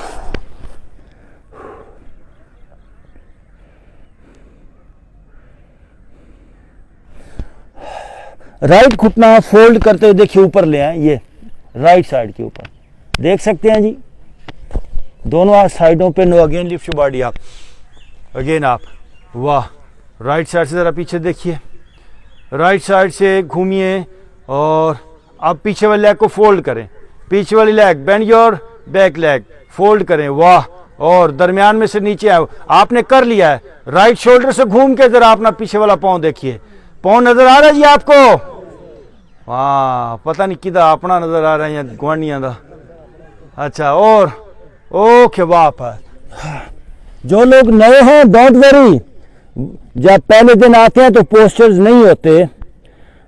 राइट घुटना फोल्ड करते हुए देखिए ऊपर ले आए, ये राइट साइड के ऊपर देख सकते हैं जी, दोनों साइडों पे। Now again lift your body up, again आप, वाह। राइट साइड से जरा पीछे देखिए, राइट साइड से घूमिए, और अब पीछे वाली लेग को फोल्ड करें, पीछे वाली leg, bend your back leg, fold करें, वाह। और दरमियान में से नीचे आओ, आपने कर लिया है। राइट शोल्डर से घूम के जरा अपना पीछे वाला पाँव देखिए, पाँव नजर आ रहा है जी आपको? वाह, पता नहीं किधर अपना नजर आ रहा है या गुआंढियां दा। अच्छा, और ओके, वापस। जो लोग नए हैं डोंट वरी, जब पहले दिन आते हैं तो पोस्चर्स नहीं होते,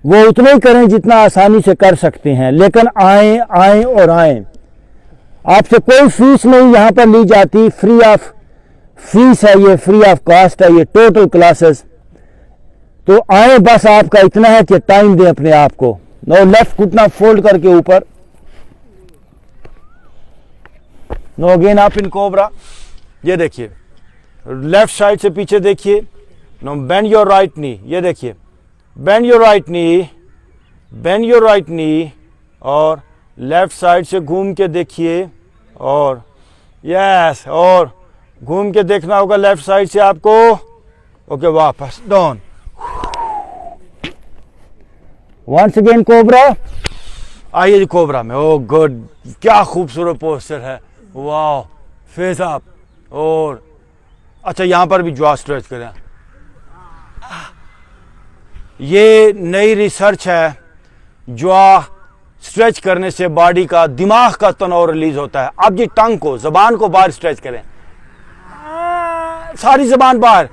वो उतने ही करें जितना आसानी से कर सकते हैं, लेकिन आए आए और आए। आपसे कोई फीस नहीं यहाँ पर ली जाती, फ्री ऑफ फीस है ये, फ्री ऑफ कॉस्ट है ये, टोटल क्लासेस। तो आए, बस आपका इतना है कि टाइम दें अपने आप को। नो लेफ्ट घुटना फोल्ड करके ऊपर, नो अगेन आप इन कोबरा। ये देखिए लेफ्ट साइड से पीछे देखिए, now bend your right knee, ये देखिए bend your right knee, bend your right knee, और लेफ्ट साइड से घूम के देखिए, और यस, और घूम के देखना होगा लेफ्ट साइड से आपको, ओके, वापस डाउन। वंस अगेन कोबरा, आइए जी कोबरा में। ओ गुड, क्या खूबसूरत पोस्चर है, वाह। फेस अप, और अच्छा यहां पर भी जॉ स्ट्रेच करें। ये नई रिसर्च है, जॉ स्ट्रेच करने से बॉडी का, दिमाग का तनाव रिलीज होता है। अब जी टंग को, जबान को बाहर स्ट्रेच करें, सारी जबान बाहर,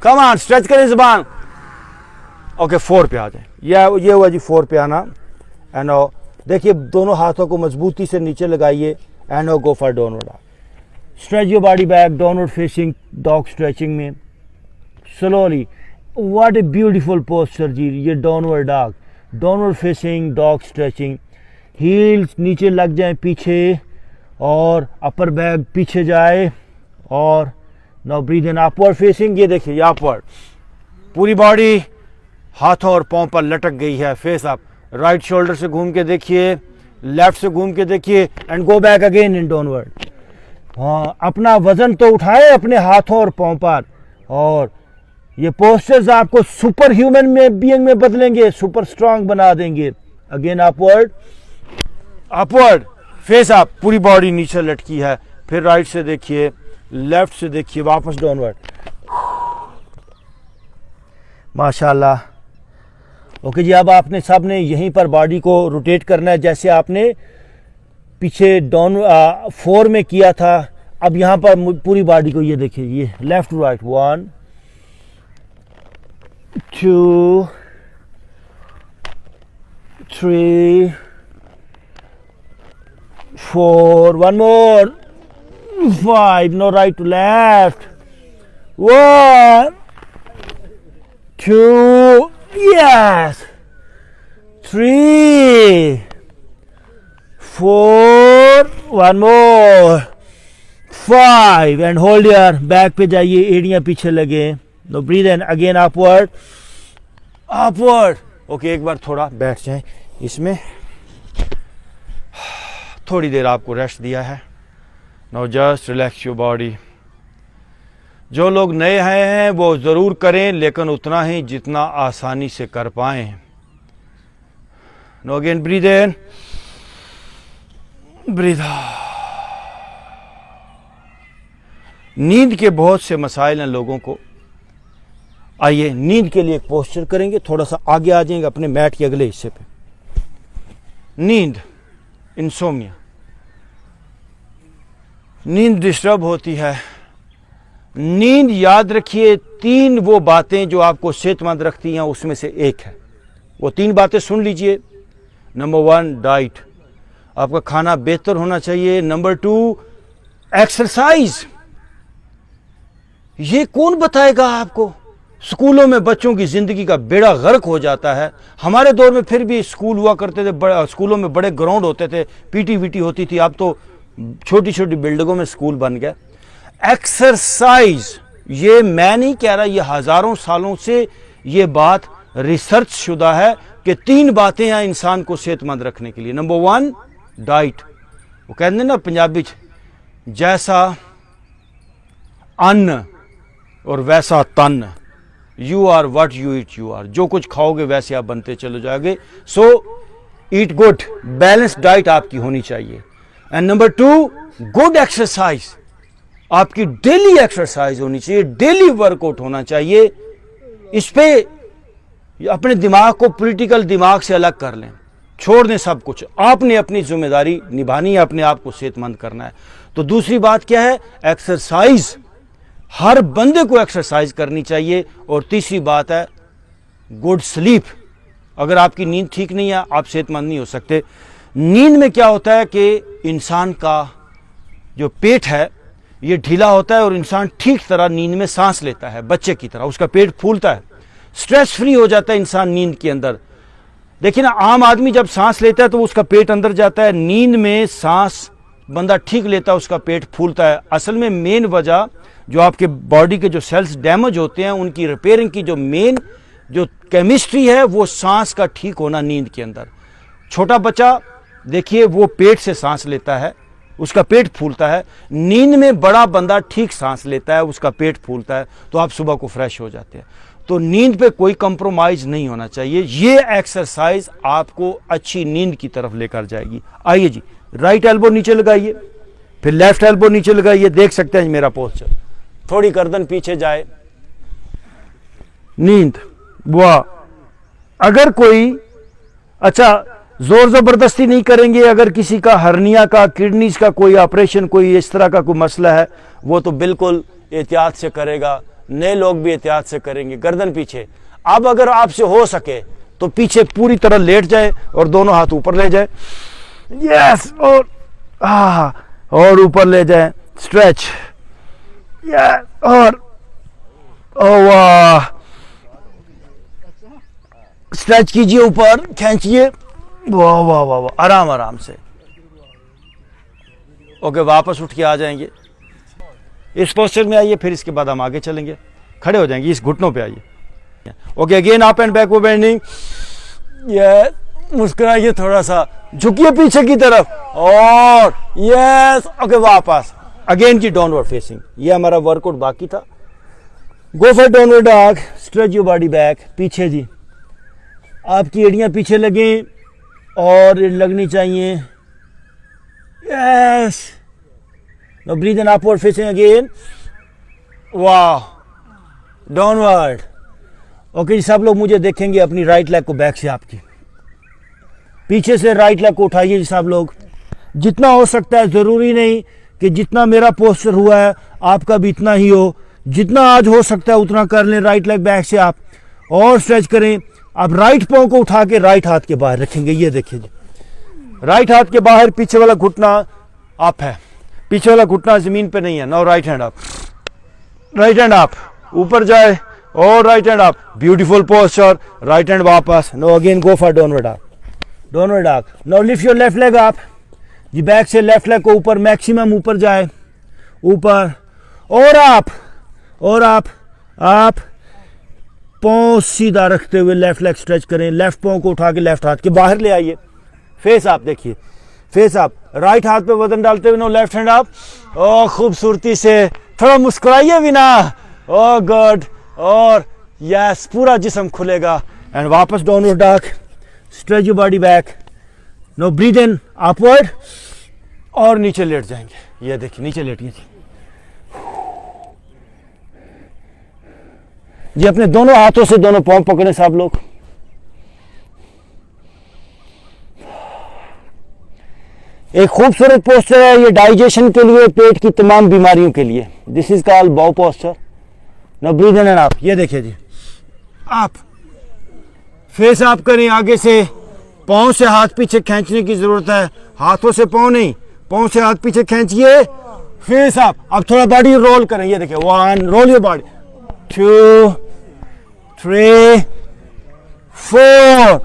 कम ऑन, स्ट्रेच करें जबान। ओके, 4 पे आ जाए, ये हुआ जी 4 पे आना। एंड देखिए दोनों हाथों को मजबूती से नीचे लगाइए, and go for downward. Stretch your body back, downward facing dog stretching में slowly. What a beautiful posture जी, ये downward dog, downward facing dog stretching. Heels नीचे लग जाए पीछे, और अपर बैक पीछे जाए, और now breathe in upward facing. ये देखिए अपवर्ड, पूरी बॉडी हाथों और पांव पर लटक गई है। फेस अप, राइट शोल्डर से घूम के देखिए, लेफ्ट से घूम के देखिए, and go back again in downward. हाँ, अपना वजन तो उठाए अपने हाथों और पांव पर, और ये पोस्चर्स आपको सुपर ह्यूमन में बीइंग में बदलेंगे, सुपर स्ट्रांग बना देंगे। Again upward, upward, face up, पूरी बॉडी नीचे लटकी है। फिर राइट से देखिए, लेफ्ट से देखिए, वापस डाउनवर्ड। माशाल्लाह। ओके जी, अब आपने सब ने यहीं पर बॉडी को रोटेट करना है, जैसे आपने पीछे डाउन 4 में किया था। अब यहाँ पर पूरी बॉडी को, ये देखिए, ये left to right, 1 2 3 4, 1 more, 5, no right to left, 1 2, yes, 3 4 1 more 5 and hold your back पे जाइए, एड़ियां पीछे लगे। Now breathe in again upward upward. Okay एक बार थोड़ा बैठ जाए इसमें, थोड़ी देर आपको रेस्ट दिया है। Now just relax your body. जो लोग नए आए हैं वो ज़रूर करें, लेकिन उतना ही जितना आसानी से कर पाएं। Know again breathe in breathe out. नींद के बहुत से मसाइल हैं लोगों को। आइए नींद के लिए एक पोस्चर करेंगे, थोड़ा सा आगे आ जाएंगे अपने मैट के अगले हिस्से पे। नींद, इंसोमिया, नींद डिस्टर्ब होती है। नींद याद रखिए, 3 वो बातें जो आपको सेहतमंद रखती हैं उसमें से एक है। वो 3 बातें सुन लीजिए। नंबर 1 डाइट, आपका खाना बेहतर होना चाहिए। Number 2 exercise. ये कौन बताएगा आपको? स्कूलों में बच्चों की जिंदगी का बेड़ा गर्क हो जाता है। हमारे दौर में फिर भी स्कूल हुआ करते थे, स्कूलों में बड़े ग्राउंड होते थे, पीटी वीटी होती थी। अब तो छोटी छोटी बिल्डिंगों में स्कूल बन गया। एक्सरसाइज, ये मैं नहीं कह रहा, ये हजारों सालों से ये बात रिसर्च शुदा है कि 3 बातें हैं इंसान को सेहतमंद रखने के लिए। Number 1 diet. वो कहते हैं ना पंजाबी च, जैसा अन्न और वैसा तन, you are what you eat you are. जो कुछ खाओगे वैसे आप बनते चले जाओगे। So eat good, balance diet आपकी होनी चाहिए। And number 2 good exercise. आपकी डेली एक्सरसाइज होनी चाहिए, डेली वर्कआउट होना चाहिए। इस पे अपने दिमाग को पॉलिटिकल दिमाग से अलग कर लें, छोड़ दें सब कुछ। आपने अपनी जिम्मेदारी निभानी है, अपने आप को सेहतमंद करना है। तो दूसरी बात क्या है? एक्सरसाइज। हर बंदे को एक्सरसाइज करनी चाहिए। और तीसरी बात है गुड स्लीप। अगर आपकी नींद ठीक नहीं है आप सेहतमंद नहीं हो सकते। नींद में क्या होता है कि इंसान का जो पेट है ये ढीला होता है और इंसान ठीक तरह नींद में सांस लेता है, बच्चे की तरह। उसका पेट फूलता है, स्ट्रेस फ्री हो जाता है इंसान नींद के अंदर। देखिए ना, आम आदमी जब सांस लेता है तो उसका पेट अंदर जाता है। नींद में सांस बंदा ठीक लेता है, उसका पेट फूलता है। असल में मेन वजह जो आपके बॉडी के जो सेल्स डैमेज होते हैं उनकी रिपेयरिंग की जो मेन जो केमिस्ट्री है वो सांस का ठीक होना नींद के अंदर। छोटा बच्चा देखिए वो पेट से सांस लेता है, उसका पेट फूलता है। नींद में बड़ा बंदा ठीक सांस लेता है, उसका पेट फूलता है, तो आप सुबह को फ्रेश हो जाते हैं। तो नींद पे कोई कंप्रोमाइज नहीं होना चाहिए। ये एक्सरसाइज आपको अच्छी नींद की तरफ लेकर जाएगी। आइए जी, राइट एल्बो नीचे लगाइए, फिर लेफ्ट एल्बो नीचे लगाइए। देख सकते हैं मेरा पोस्चर, थोड़ी गर्दन पीछे जाए। नींद, वाह। अगर कोई अच्छा जोर जबरदस्ती नहीं करेंगे। अगर किसी का हर्निया का, किडनीज का कोई ऑपरेशन, कोई इस तरह का कोई मसला है, वो तो बिल्कुल एहतियात से करेगा। नए लोग भी एहतियात से करेंगे। गर्दन पीछे। अब अगर आपसे हो सके तो पीछे पूरी तरह लेट जाए और दोनों हाथ ऊपर ले जाए। यस, और ऊपर ले जाए। स्ट्रेच, और वाह, स्ट्रेच कीजिए, ऊपर खींचिए। वाह वाह वाह वाह, आराम आराम से। ओके, वापस उठ के आ जाएंगे। इस पोस्चर में आइए, फिर इसके बाद हम आगे चलेंगे। खड़े हो जाएंगे, इस घुटनों पे आइए। Okay, again up and backward bending. ये मुस्कुराइए, थोड़ा सा झुकिए पीछे की तरफ, और यस। ओके, वापस अगेन की डाउनवर्ड फेसिंग। ये हमारा वर्कआउट बाकी था। गो for downward dog. Stretch your body back. पीछे जी, आपकी एड़ियां पीछे लगे और लगनी चाहिए। Yes. Now breathe in, upward facing again. वाह, डाउनवर्ड। ओके, सब लोग मुझे देखेंगे अपनी राइट लेग को बैक से, आपकी पीछे से राइट लेग को उठाइए जी सब लोग, जितना हो सकता है। जरूरी नहीं कि जितना मेरा पोस्चर हुआ है आपका भी इतना ही हो। जितना आज हो सकता है उतना कर लें। राइट लेग बैक से आप और स्ट्रेच करें। अब राइट पांव को उठा के राइट हाथ के बाहर रखेंगे। ये देखिए जी, राइट हाथ के बाहर, पीछे वाला घुटना अप है, पीछे वाला घुटना जमीन पे नहीं है। Now right hand up, right hand up, ऊपर जाए और right hand up. Beautiful posture. Right hand वापस। No again go for downward up. दोनों डाक। Now lift your left leg up जी, बैक से लेफ्ट लेग को ऊपर, मैक्सिमम ऊपर जाए, ऊपर और आप आप पाँव सीधा रखते हुए लेफ्ट लेग स्ट्रेच करें, लेफ्ट पाँव को उठा के लेफ्ट हाथ के बाहर ले आइए, फेस आप देखिए, फेस आप, राइट हाथ पे वजन डालते हुए नो लेफ्ट हैंड आप, ओ खूबसूरती से, थोड़ा मुस्कुराइए भी ना, ओ गुड, और यस पूरा जिस्म खुलेगा एंड वापस downward dog, stretch your body back, now breathe in upward और नीचे लेट जाएंगे, ये देखिए नीचे लेटिए जी, अपने दोनों हाथों से दोनों पांव पकड़े सब लोग, एक खूबसूरत पोस्टर है ये डाइजेशन के लिए, पेट की तमाम बीमारियों के लिए, this is called bow posture. Now breathe in and आप, ये देखिए जी, आप फेस आप करें आगे से, पाँव से हाथ पीछे खींचने की जरूरत है, हाथों से पाँव नहीं, पाँव से हाथ पीछे खींचिए, फेस आप, अब थोड़ा बॉडी रोल करें, ये देखिए 1 roll your body, 2 3 4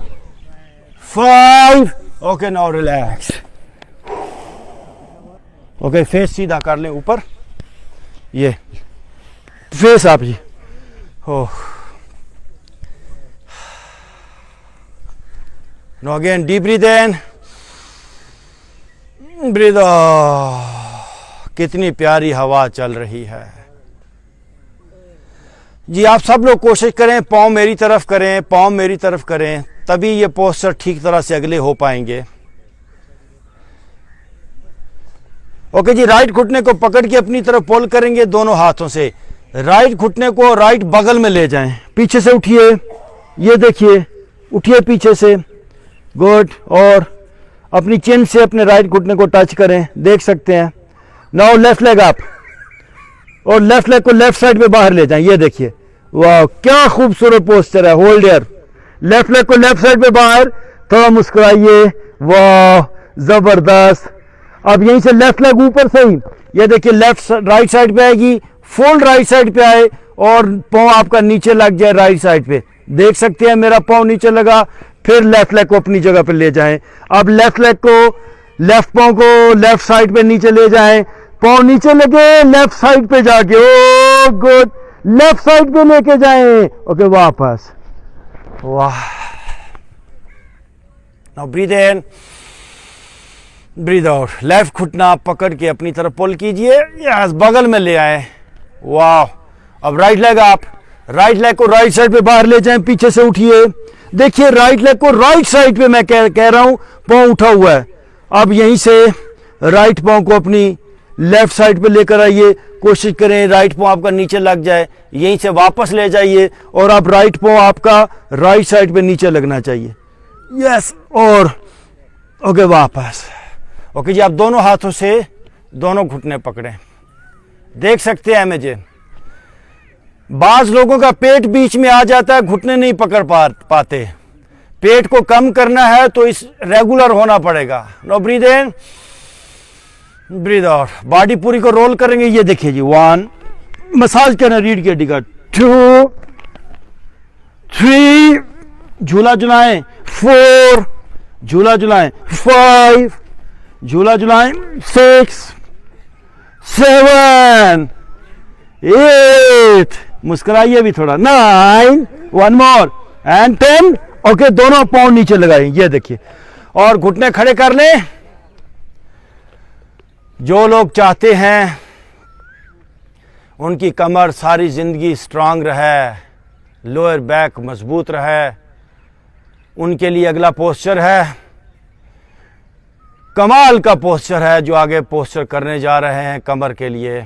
5 okay now relax, okay face सीधा कर लें ऊपर, ये फेस आप जी, oh no again deep breathe in, breathe out, कितनी प्यारी हवा चल रही है जी। आप सब लोग कोशिश करें पाँव मेरी तरफ करें, पाँव मेरी तरफ करें, तभी ये पोस्चर ठीक तरह से अगले हो पाएंगे। ओके जी, राइट घुटने को पकड़ के अपनी तरफ पुल करेंगे दोनों हाथों से, राइट घुटने को राइट बगल में ले जाएं, पीछे से उठिए, ये देखिए उठिए पीछे से, गुड, और अपनी चिन से अपने राइट घुटने को टच करें, देख सकते हैं। नाउ लेफ्ट लेग अप और लेफ्ट लेग को लेफ्ट साइड पे बाहर ले जाएं, ये देखिए, वाह क्या खूबसूरत पोस्टर है, होल्ड हियर, लेफ्ट लेग को लेफ्ट साइड पे बाहर, थोड़ा मुस्कुराइए, वाह जबरदस्त। अब यहीं से लेफ्ट लेग ऊपर से ही, ये देखिए लेफ्ट राइट साइड पे आएगी, फोल्ड राइट साइड पे आए और पाँव आपका नीचे लग जाए राइट साइड पे, देख सकते हैं मेरा पाँव नीचे लगा, फिर लेफ्ट लेग को अपनी जगह पे ले जाएं। अब लेफ्ट लेग को, लेफ्ट पाँव को लेफ्ट साइड पे नीचे ले जाएं, पाँव नीचे लगे लेफ्ट साइड पे जाके, ओ गुड, लेफ्ट साइड पे लेके जाएं, ओके वापस, वाह। Now breathe in, breathe out, left घुटना पकड़ के अपनी तरफ पुल कीजिए, यस बगल में ले आए, वाह। अब राइट लेग आप, राइट लेग को राइट साइड पे बाहर ले जाएं, पीछे से उठिए, देखिए राइट लेग को राइट साइड पे मैं कह रहा हूं, पाँव उठा हुआ है। अब यहीं से राइट पाँव को अपनी लेफ्ट साइड पे लेकर आइए, कोशिश करें राइट पाँव आपका नीचे लग जाए, यहीं से वापस ले जाइए और अब राइट पाँव आपका राइट साइड पे नीचे लगना चाहिए, यस, और ओके वापस, ओके जी। आप दोनों हाथों से दोनों घुटने पकड़ें, देख सकते हैं मुझे, बाज लोगों का पेट बीच में आ जाता है, घुटने नहीं पकड़ पाते, पेट को कम करना है तो इस रेगुलर होना पड़ेगा। No breathe in, breathe out, body पूरी को रोल करेंगे, ये देखिए जी, 1 मसाज करना रीढ़ की हड्डी का, 2 3 झूला झुलाएं, 4 झूला झुलाएं, 5 झूला झुलाएं, 6 7 8 मुस्कुराइए भी थोड़ा, 9 1 मोर एंड 10 ओके, दोनों पाँव नीचे लगाएं, ये देखिए, और घुटने खड़े कर लें। जो लोग चाहते हैं उनकी कमर सारी जिंदगी स्ट्रांग रहे, लोअर बैक मजबूत रहे, उनके लिए अगला पोस्चर है, कमाल का पोस्चर है जो आगे पोस्चर करने जा रहे हैं कमर के लिए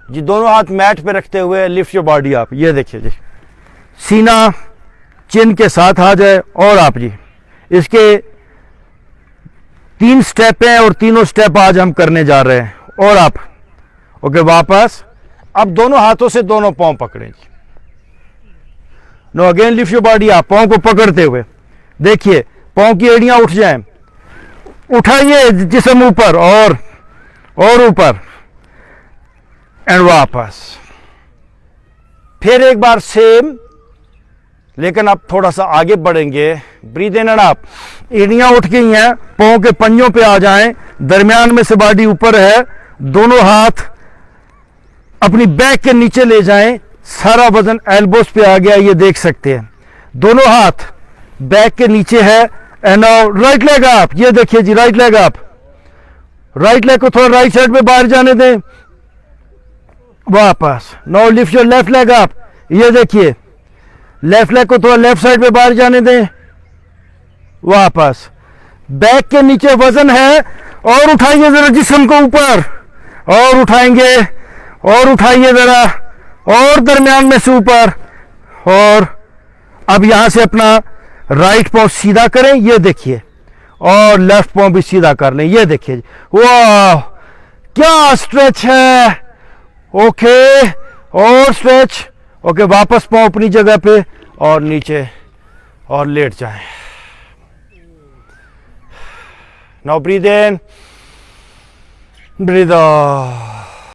जी। दोनों हाथ मैट पे रखते हुए लिफ्ट योर बॉडी आप, ये देखिए जी, सीना चिन के साथ आ जाए, और आप जी इसके 3 स्टेप हैं और तीनों स्टेप आज हम करने जा रहे हैं, और आप ओके वापस। अब दोनों हाथों से दोनों पांव पकड़ें जी, no again lift your body आप, पांव को पकड़ते हुए देखिए पांव की एड़ियां उठ जाएं, उठाइए जिस्म ऊपर और ऊपर एंड वापस, फिर एक बार सेम लेकिन अब थोड़ा सा आगे बढ़ेंगे। Breathe in and up. एड़ियां उठ गई हैं, पाँव के पंजों पे आ जाएं, दरमियान में से बॉडी ऊपर है, दोनों हाथ अपनी बैक के नीचे ले जाएं, सारा वजन एल्बोस पे आ गया, ये देख सकते हैं। दोनों हाथ बैक के नीचे है। And now right leg up, ये देखिए जी, right leg up. Right leg को थोड़ा राइट साइड में बाहर जाने दें, वापस। Now lift your left leg up, ये देखिए, लेफ्ट लेग को थोड़ा लेफ्ट साइड में बाहर जाने दें, वापस। बैक के नीचे वजन है, और उठाइए जरा जिस्म को ऊपर, और उठाएंगे, और उठाइए जरा, और दरमियान में से ऊपर। और अब यहां से अपना राइट पांव सीधा करें, ये देखिए, और लेफ्ट पांव भी सीधा कर लें, ये देखिए। वाह, क्या स्ट्रेच है। ओके, और स्ट्रेच। ओके, वापस पांव अपनी जगह पे, और नीचे, और लेट जाएं। Now breathe in, breathe out.